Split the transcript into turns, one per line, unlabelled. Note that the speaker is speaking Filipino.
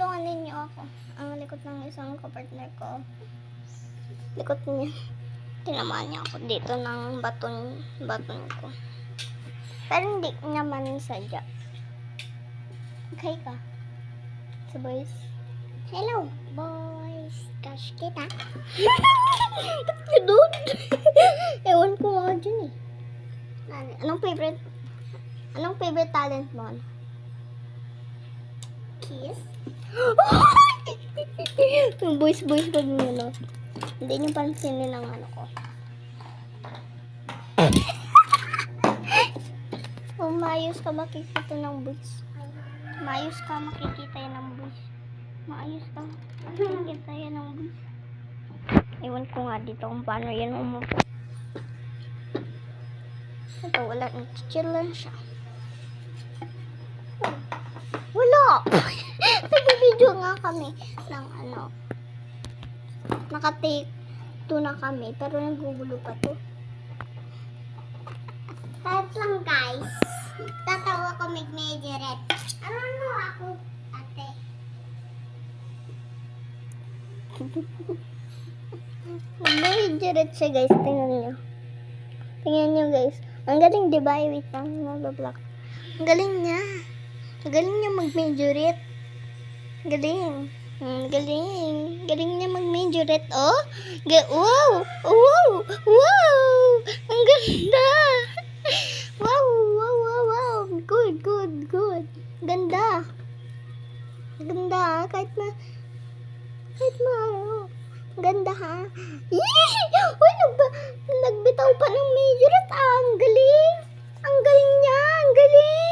tulungan ninyo ako. Ang likod ng isang kapartner ko. Likod niya. Tinamaan niya ako dito ng baton ko. Pero hindi naman sadya. Okay ka? So boys. Hello boys. Crush kita. Dude. Ewan ko nga dyan eh. Anong favorite talent mo? Kiss? Boys pag nyo. Hindi nyo pansinin ang ano ko. Kung maayos ka makikita ng boys. Maayos ka makikita yan ng boys. Maayos ka makikita yan ng boys. Ewan ko nga dito kung paano yan umupo. Ito wala. Chill lang siya. Wala! Nag-video nga kami ng ano. Naka-take 2 na kami pero nagugulo pa to. Kahit lang guys. Tatawa ko mag-majorette. Ano ako, ate? Majorette siya guys. Tingnan nyo. Tingnan nyo guys. Ang galing diba? Wait lang. Nabablock. Ang galing niya. Ang galing niya mag-majorette. Galing. Galing. Galing niya mag-majorette. Oh. Wow. Wow. Wow. Ang ganda. Wow. Wow. Wow. Wow. Good. Ganda. Ganda. Kahit na ano. Ganda ha. Yee! Uy, nagbitaw pa ng majorette. Ang galing. Ang galing niya. Ang galing.